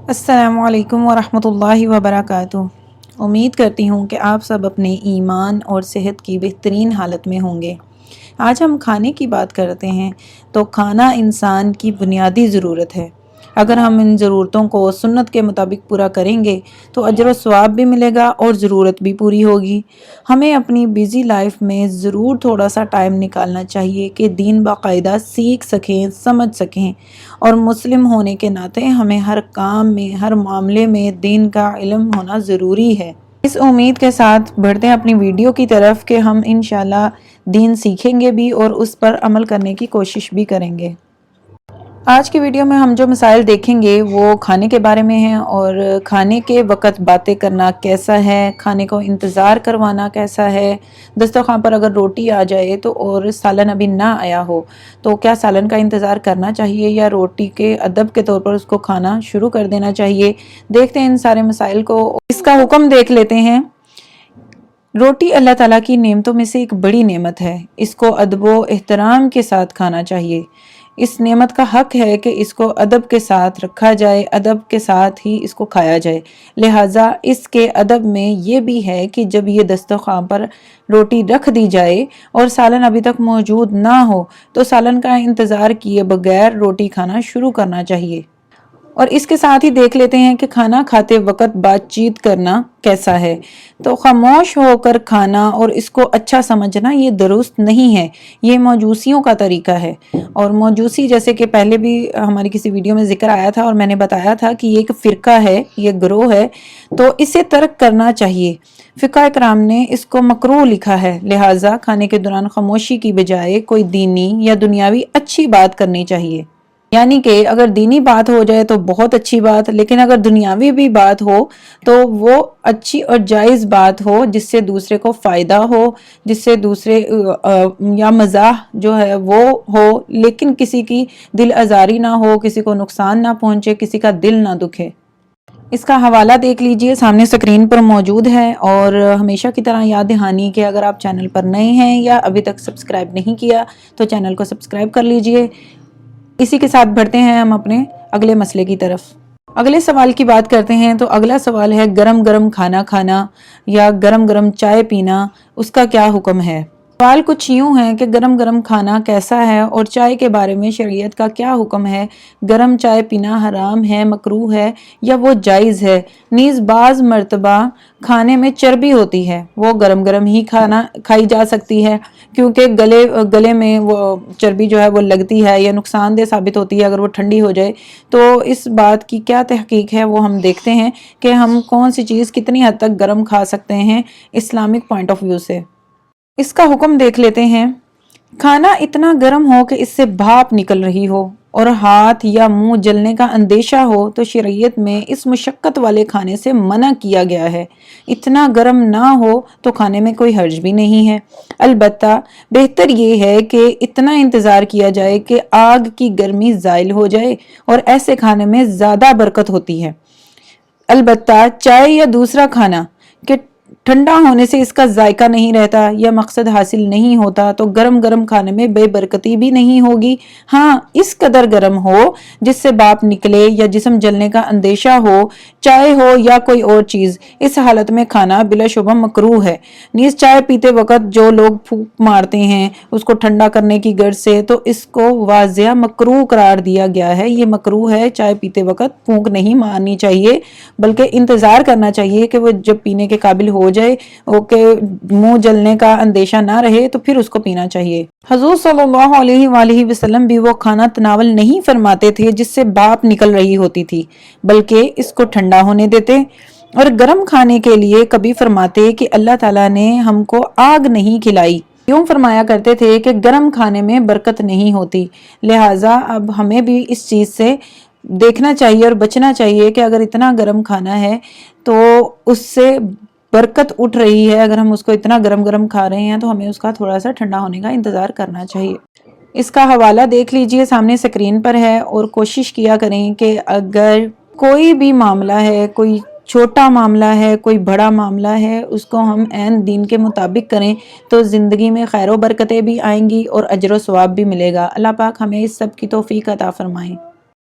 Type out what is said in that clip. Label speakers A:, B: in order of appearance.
A: السلام علیکم ورحمۃ وبرکاتہ۔ امید کرتی ہوں کہ آپ سب اپنے ایمان اور صحت کی بہترین حالت میں ہوں گے۔ آج ہم کھانے کی بات کرتے ہیں تو کھانا انسان کی بنیادی ضرورت ہے۔ اگر ہم ان ضرورتوں کو سنت کے مطابق پورا کریں گے تو اجر و ثواب بھی ملے گا اور ضرورت بھی پوری ہوگی۔ ہمیں اپنی بیزی لائف میں ضرور تھوڑا سا ٹائم نکالنا چاہیے کہ دین باقاعدہ سیکھ سکیں، سمجھ سکیں، اور مسلم ہونے کے ناطے ہمیں ہر کام میں، ہر معاملے میں دین کا علم ہونا ضروری ہے۔ اس امید کے ساتھ بڑھتے ہیں اپنی ویڈیو کی طرف کہ ہم انشاءاللہ دین سیکھیں گے بھی اور اس پر عمل کرنے کی کوشش بھی کریں گے۔ آج کی ویڈیو میں ہم جو مسائل دیکھیں گے وہ کھانے کے بارے میں ہیں، اور کھانے کے وقت باتیں کرنا کیسا ہے، کھانے کو انتظار کروانا کیسا ہے، دسترخوان پر اگر روٹی آ جائے تو اور سالن ابھی نہ آیا ہو تو کیا سالن کا انتظار کرنا چاہیے یا روٹی کے ادب کے طور پر اس کو کھانا شروع کر دینا چاہیے۔ دیکھتے ہیں ان سارے مسائل کو۔ اس کا حکم دیکھ لیتے ہیں۔ روٹی اللہ تعالیٰ کی نعمتوں میں سے ایک بڑی نعمت ہے، اس کو ادب و احترام کے ساتھ کھانا چاہیے۔ اس نعمت کا حق ہے کہ اس کو ادب کے ساتھ رکھا جائے، ادب کے ساتھ ہی اس کو کھایا جائے۔ لہٰذا اس کے ادب میں یہ بھی ہے کہ جب یہ دسترخوان پر روٹی رکھ دی جائے اور سالن ابھی تک موجود نہ ہو تو سالن کا انتظار کیے بغیر روٹی کھانا شروع کرنا چاہیے۔ اور اس کے ساتھ ہی دیکھ لیتے ہیں کہ کھانا کھاتے وقت بات چیت کرنا کیسا ہے۔ تو خاموش ہو کر کھانا اور اس کو اچھا سمجھنا یہ درست نہیں ہے، یہ موجوسیوں کا طریقہ ہے۔ اور موجوسی جیسے کہ پہلے بھی ہماری کسی ویڈیو میں ذکر آیا تھا اور میں نے بتایا تھا کہ یہ ایک فرقہ ہے، یہ گروہ ہے، تو اسے ترک کرنا چاہیے۔ فقہ کرام نے اس کو مکروہ لکھا ہے، لہٰذا کھانے کے دوران خاموشی کی بجائے کوئی دینی یا دنیاوی اچھی بات کرنی چاہیے۔ یعنی کہ اگر دینی بات ہو جائے تو بہت اچھی بات، لیکن اگر دنیاوی بھی بات ہو تو وہ اچھی اور جائز بات ہو جس سے دوسرے کو فائدہ ہو، جس سے دوسرے یا مزاح جو ہے وہ ہو، لیکن کسی کی دل آزاری نہ ہو، کسی کو نقصان نہ پہنچے، کسی کا دل نہ دکھے۔ اس کا حوالہ دیکھ لیجئے، سامنے سکرین پر موجود ہے۔ اور ہمیشہ کی طرح یاد دہانی کہ اگر آپ چینل پر نئے ہیں یا ابھی تک سبسکرائب نہیں کیا تو چینل کو سبسکرائب کر لیجئے۔ اسی کے ساتھ بڑھتے ہیں ہم اپنے اگلے مسئلے کی طرف۔ اگلے سوال کی بات کرتے ہیں تو اگلا سوال ہے گرم گرم کھانا کھانا یا گرم گرم چائے پینا، اس کا کیا حکم ہے؟ سوال کچھ یوں ہے کہ گرم گرم کھانا کیسا ہے اور چائے کے بارے میں شریعت کا کیا حکم ہے؟ گرم چائے پینا حرام ہے، مکروہ ہے یا وہ جائز ہے؟ نیز بعض مرتبہ کھانے میں چربی ہوتی ہے، وہ گرم گرم ہی کھائی جا سکتی ہے کیونکہ گلے میں وہ چربی جو ہے وہ لگتی ہے یا نقصان دہ ثابت ہوتی ہے اگر وہ ٹھنڈی ہو جائے۔ تو اس بات کی کیا تحقیق ہے وہ ہم دیکھتے ہیں کہ ہم کون سی چیز کتنی حد تک گرم کھا سکتے ہیں اسلامک پوائنٹ آف ویو سے۔ اس کا حکم دیکھ لیتے ہیں۔ کھانا اتنا گرم ہو کہ اس سے بھاپ نکل رہی ہو اور ہاتھ یا منہ جلنے کا اندیشہ ہو تو شریعت میں اس مشقت والے کھانے سے منع کیا گیا ہے۔ اتنا گرم نہ ہو تو کھانے میں کوئی حرج بھی نہیں ہے، البتہ بہتر یہ ہے کہ اتنا انتظار کیا جائے کہ آگ کی گرمی زائل ہو جائے اور ایسے کھانے میں زیادہ برکت ہوتی ہے۔ البتہ چائے یا دوسرا کھانا کہ ٹھنڈا ہونے سے اس کا ذائقہ نہیں رہتا یا مقصد حاصل نہیں ہوتا تو گرم گرم کھانے میں بے برکتی بھی نہیں ہوگی۔ ہاں اس قدر گرم ہو جس سے بھاپ نکلے یا جسم جلنے کا اندیشہ ہو، چائے ہو یا کوئی اور چیز، اس حالت میں کھانا بلا شبہ مکروہ ہے۔ نیز چائے پیتے وقت جو لوگ پھونک مارتے ہیں اس کو ٹھنڈا کرنے کی غرض سے تو اس کو واضح مکروہ قرار دیا گیا ہے۔ یہ مکروہ ہے، چائے پیتے وقت پھونک نہیں مارنی چاہیے بلکہ انتظار کرنا چاہیے کہ وہ جب پینے کے قابل ہو جائے، کہ منہ جلنے کا اندیشہ نہ رہے تو پھر اس کو پینا چاہیے۔ حضور صلی اللہ علیہ وآلہ وسلم بھی وہ کھانا تناول نہیں فرماتے تھے جس سے بھاپ نکل رہی ہوتی تھی، بلکہ اس کو ٹھنڈا ہونے دیتے، اور گرم کھانے کے لیے کبھی فرماتے کہ اللہ تعالیٰ نے ہم کو آگ نہیں کھلائی، یوں فرمایا کرتے تھے کہ گرم کھانے میں برکت نہیں ہوتی۔ لہٰذا اب ہمیں بھی اس چیز سے دیکھنا چاہیے اور بچنا چاہیے کہ اگر اتنا گرم کھانا ہے تو اس سے برکت اٹھ رہی ہے، اگر ہم اس کو اتنا گرم گرم کھا رہے ہیں تو ہمیں اس کا تھوڑا سا ٹھنڈا ہونے کا انتظار کرنا چاہیے۔ اس کا حوالہ دیکھ لیجئے، سامنے سکرین پر ہے، اور کوشش کیا کریں کہ اگر کوئی بھی معاملہ ہے، کوئی چھوٹا معاملہ ہے، کوئی بڑا معاملہ ہے، اس کو ہم عین دین کے مطابق کریں تو زندگی میں خیر و برکتیں بھی آئیں گی اور اجر و ثواب بھی ملے گا۔ اللہ پاک ہمیں اس سب کی توفیق عطا فرمائیں۔